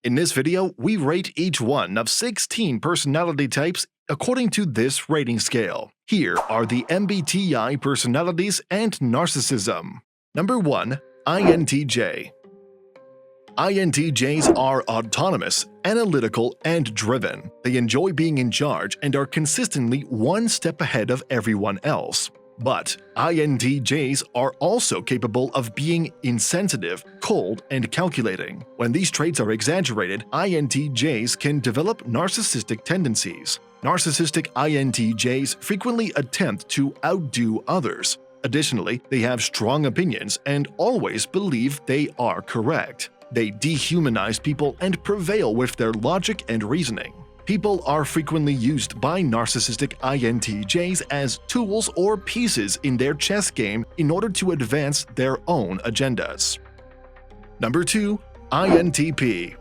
In this video, we rate each one of 16 personality types according to this rating scale. Here are the MBTI personalities and narcissism. Number 1. INTJ. INTJs are autonomous, analytical, and driven. They enjoy being in charge and are consistently one step ahead of everyone else. But INTJs are also capable of being insensitive, cold, and calculating. When these traits are exaggerated, INTJs can develop narcissistic tendencies. Narcissistic INTJs frequently attempt to outdo others. Additionally, they have strong opinions and always believe they are correct. They dehumanize people and prevail with their logic and reasoning. People are frequently used by narcissistic INTJs as tools or pieces in their chess game in order to advance their own agendas. Number 2. INTP.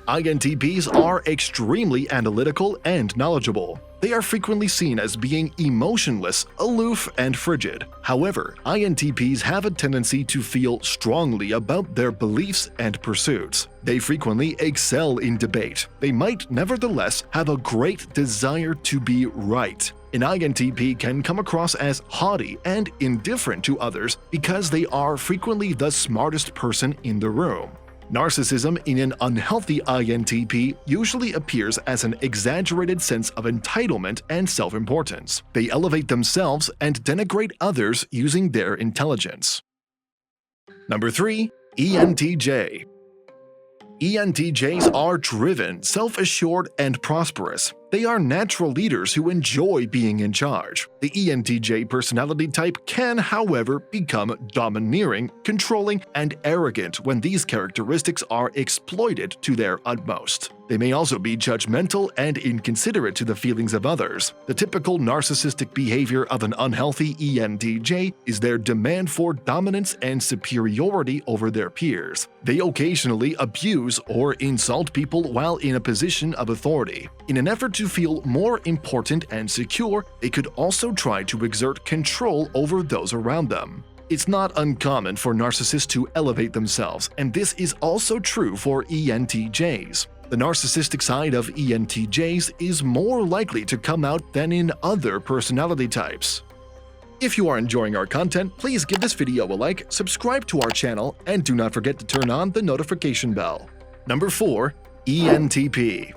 INTPs are extremely analytical and knowledgeable. They are frequently seen as being emotionless, aloof, and frigid. However, INTPs have a tendency to feel strongly about their beliefs and pursuits. They frequently excel in debate. They might nevertheless have a great desire to be right. An INTP can come across as haughty and indifferent to others because they are frequently the smartest person in the room. Narcissism in an unhealthy INTP usually appears as an exaggerated sense of entitlement and self-importance. They elevate themselves and denigrate others using their intelligence. Number 3. ENTJ. ENTJs are driven, self-assured, and prosperous. They are natural leaders who enjoy being in charge. The ENTJ personality type can, however, become domineering, controlling, and arrogant when these characteristics are exploited to their utmost. They may also be judgmental and inconsiderate to the feelings of others. The typical narcissistic behavior of an unhealthy ENTJ is their demand for dominance and superiority over their peers. They occasionally abuse or insult people while in a position of authority. In an effort to feel more important and secure, they could also try to exert control over those around them. It's not uncommon for narcissists to elevate themselves, and this is also true for ENTJs. The narcissistic side of ENTJs is more likely to come out than in other personality types. If you are enjoying our content, please give this video a like, subscribe to our channel, and do not forget to turn on the notification bell. Number 4. ENTP.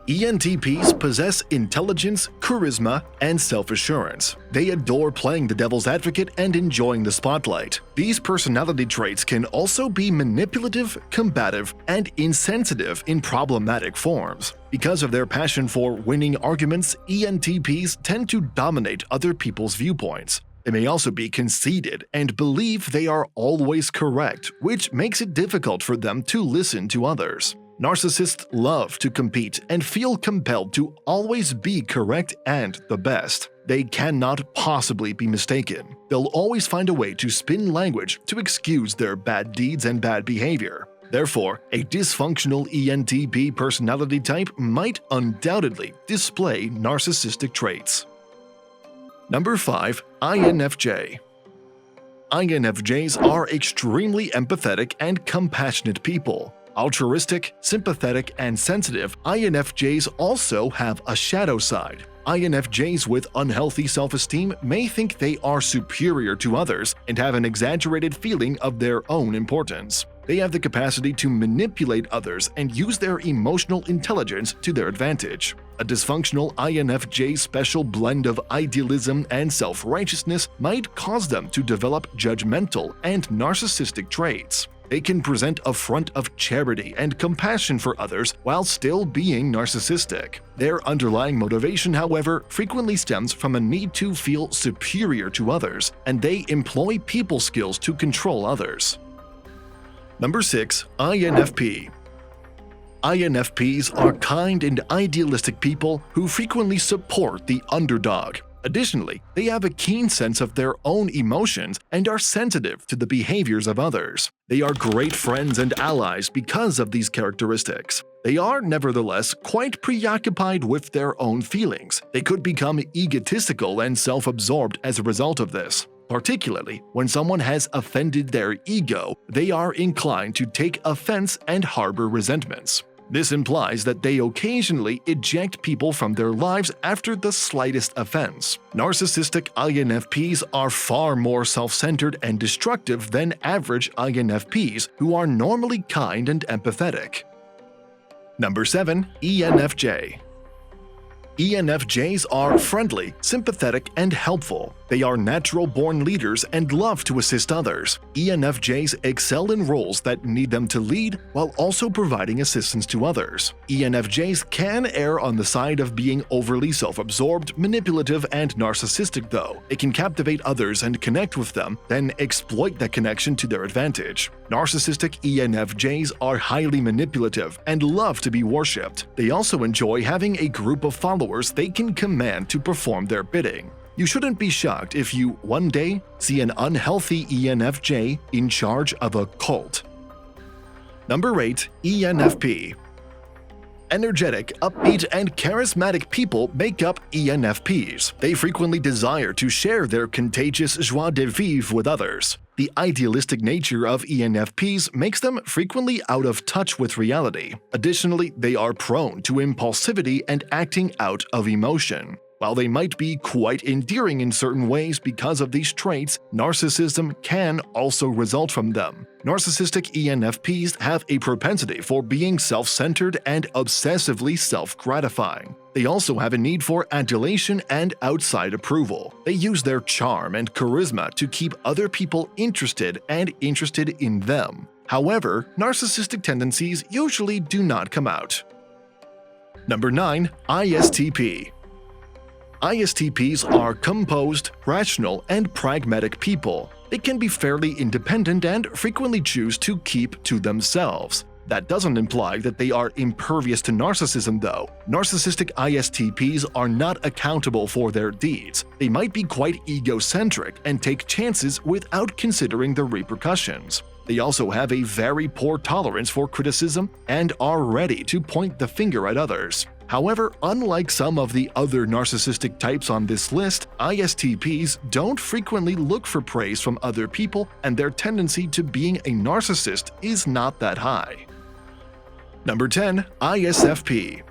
ENTPs possess intelligence, charisma, and self-assurance. They adore playing the devil's advocate and enjoying the spotlight. These personality traits can also be manipulative, combative, and insensitive in problematic forms. Because of their passion for winning arguments, ENTPs tend to dominate other people's viewpoints. They may also be conceited and believe they are always correct, which makes it difficult for them to listen to others. Narcissists love to compete and feel compelled to always be correct and the best. They cannot possibly be mistaken. They'll always find a way to spin language to excuse their bad deeds and bad behavior. Therefore, a dysfunctional ENTP personality type might undoubtedly display narcissistic traits. Number 5. INFJ. INFJs are extremely empathetic and compassionate people. Altruistic, sympathetic, and sensitive, INFJs also have a shadow side. INFJs with unhealthy self-esteem may think they are superior to others and have an exaggerated feeling of their own importance. They have the capacity to manipulate others and use their emotional intelligence to their advantage. A dysfunctional INFJ's special blend of idealism and self-righteousness might cause them to develop judgmental and narcissistic traits. They can present a front of charity and compassion for others while still being narcissistic. Their underlying motivation, however, frequently stems from a need to feel superior to others, and they employ people skills to control others. Number 6. INFP. INFPs are kind and idealistic people who frequently support the underdog. Additionally, they have a keen sense of their own emotions and are sensitive to the behaviors of others. They are great friends and allies because of these characteristics. They are nevertheless quite preoccupied with their own feelings. They could become egotistical and self-absorbed as a result of this. Particularly when someone has offended their ego, they are inclined to take offense and harbor resentments. This implies that they occasionally eject people from their lives after the slightest offense. Narcissistic INFPs are far more self-centered and destructive than average INFPs, who are normally kind and empathetic. Number 7. ENFJ. ENFJs are friendly, sympathetic, and helpful. They are natural-born leaders and love to assist others. ENFJs excel in roles that need them to lead while also providing assistance to others. ENFJs can err on the side of being overly self-absorbed, manipulative, and narcissistic though. They can captivate others and connect with them, then exploit that connection to their advantage. Narcissistic ENFJs are highly manipulative and love to be worshipped. They also enjoy having a group of followers they can command to perform their bidding. You shouldn't be shocked if you, one day, see an unhealthy ENFJ in charge of a cult. Number 8. ENFP. Energetic, upbeat, and charismatic people make up ENFPs. They frequently desire to share their contagious joie de vivre with others. The idealistic nature of ENFPs makes them frequently out of touch with reality. Additionally, they are prone to impulsivity and acting out of emotion. While they might be quite endearing in certain ways because of these traits, narcissism can also result from them. Narcissistic ENFPs have a propensity for being self-centered and obsessively self-gratifying. They also have a need for adulation and outside approval. They use their charm and charisma to keep other people interested in them. However, narcissistic tendencies usually do not come out. Number 9. ISTP. ISTPs are composed, rational, and pragmatic people. They can be fairly independent and frequently choose to keep to themselves. That doesn't imply that they are impervious to narcissism though. Narcissistic ISTPs are not accountable for their deeds. They might be quite egocentric and take chances without considering the repercussions. They also have a very poor tolerance for criticism and are ready to point the finger at others. However, unlike some of the other narcissistic types on this list, ISTPs don't frequently look for praise from other people, and their tendency to being a narcissist is not that high. Number 10. ISFP.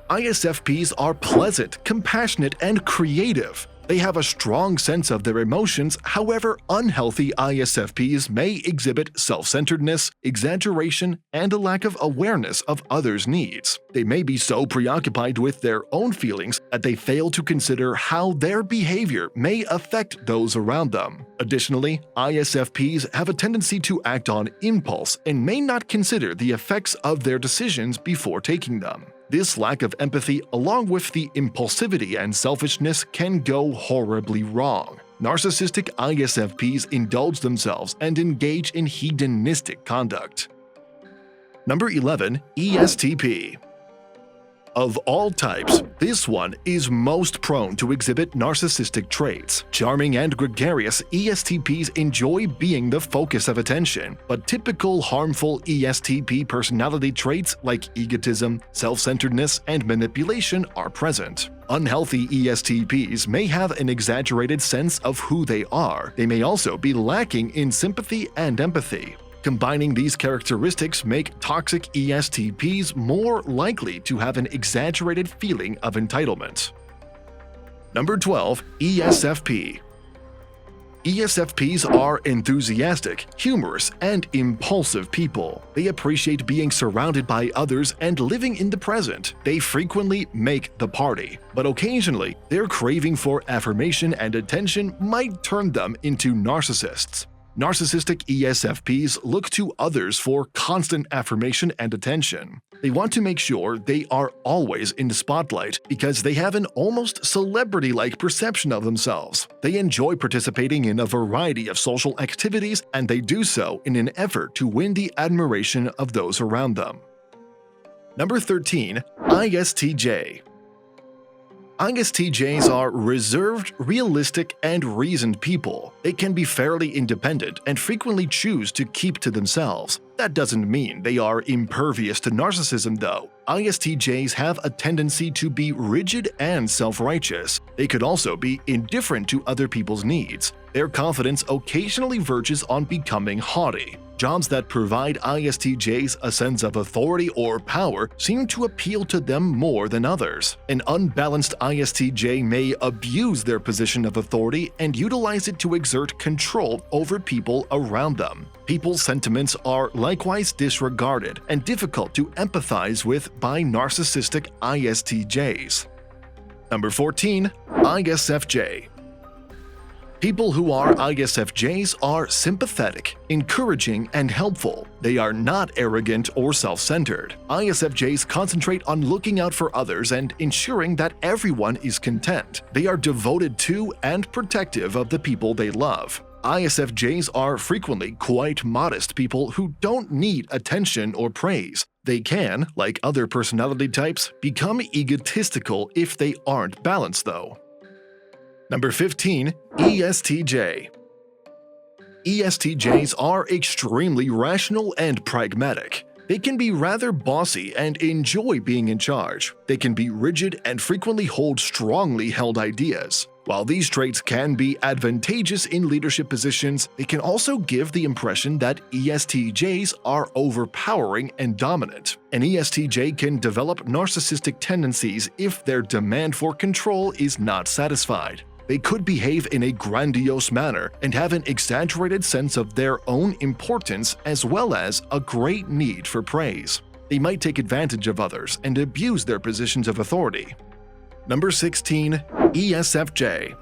ISFPs are pleasant, compassionate, and creative. They have a strong sense of their emotions, however, unhealthy ISFPs may exhibit self-centeredness, exaggeration, and a lack of awareness of others' needs. They may be so preoccupied with their own feelings that they fail to consider how their behavior may affect those around them. Additionally, ISFPs have a tendency to act on impulse and may not consider the effects of their decisions before taking them. This lack of empathy, along with the impulsivity and selfishness, can go horribly wrong. Narcissistic ISFPs indulge themselves and engage in hedonistic conduct. Number 11. ESTP. Of all types, this one is most prone to exhibit narcissistic traits. Charming and gregarious, ESTPs enjoy being the focus of attention, but typical harmful ESTP personality traits like egotism, self-centeredness, and manipulation are present. Unhealthy ESTPs may have an exaggerated sense of who they are. They may also be lacking in sympathy and empathy. Combining these characteristics make toxic ESTPs more likely to have an exaggerated feeling of entitlement. Number 12. ESFP. ESFPs are enthusiastic, humorous, and impulsive people. They appreciate being surrounded by others and living in the present. They frequently make the party, but occasionally, their craving for affirmation and attention might turn them into narcissists. Narcissistic ESFPs look to others for constant affirmation and attention. They want to make sure they are always in the spotlight because they have an almost celebrity-like perception of themselves. They enjoy participating in a variety of social activities, and they do so in an effort to win the admiration of those around them. Number 13. ISTJ. ISTJs are reserved, realistic, and reasoned people. They can be fairly independent and frequently choose to keep to themselves. That doesn't mean they are impervious to narcissism, though. ISTJs have a tendency to be rigid and self-righteous. They could also be indifferent to other people's needs. Their confidence occasionally verges on becoming haughty. Jobs that provide ISTJs a sense of authority or power seem to appeal to them more than others. An unbalanced ISTJ may abuse their position of authority and utilize it to exert control over people around them. People's sentiments are likewise disregarded and difficult to empathize with by narcissistic ISTJs. Number 14. ISFJ. People who are ISFJs are sympathetic, encouraging, and helpful. They are not arrogant or self-centered. ISFJs concentrate on looking out for others and ensuring that everyone is content. They are devoted to and protective of the people they love. ISFJs are frequently quite modest people who don't need attention or praise. They can, like other personality types, become egotistical if they aren't balanced, though. Number 15. ESTJ. ESTJs are extremely rational and pragmatic. They can be rather bossy and enjoy being in charge. They can be rigid and frequently hold strongly held ideas. While these traits can be advantageous in leadership positions, they can also give the impression that ESTJs are overpowering and dominant. An ESTJ can develop narcissistic tendencies if their demand for control is not satisfied. They could behave in a grandiose manner and have an exaggerated sense of their own importance as well as a great need for praise. They might take advantage of others and abuse their positions of authority. Number 16. ESFJ.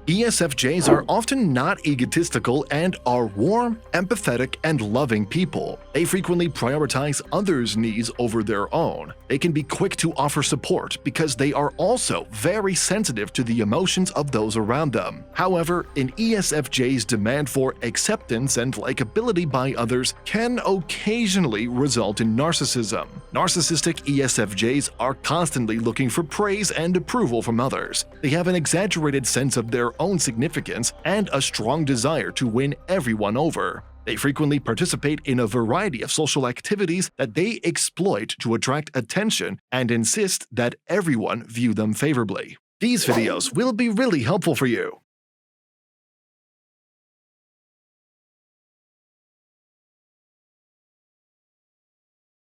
ESFJs are often not egotistical and are warm, empathetic, and loving people. They frequently prioritize others' needs over their own. They can be quick to offer support because they are also very sensitive to the emotions of those around them. However, an ESFJ's demand for acceptance and likability by others can occasionally result in narcissism. Narcissistic ESFJs are constantly looking for praise and approval from others. They have an exaggerated sense of their own significance and a strong desire to win everyone over. They frequently participate in a variety of social activities that they exploit to attract attention and insist that everyone view them favorably. These videos will be really helpful for you.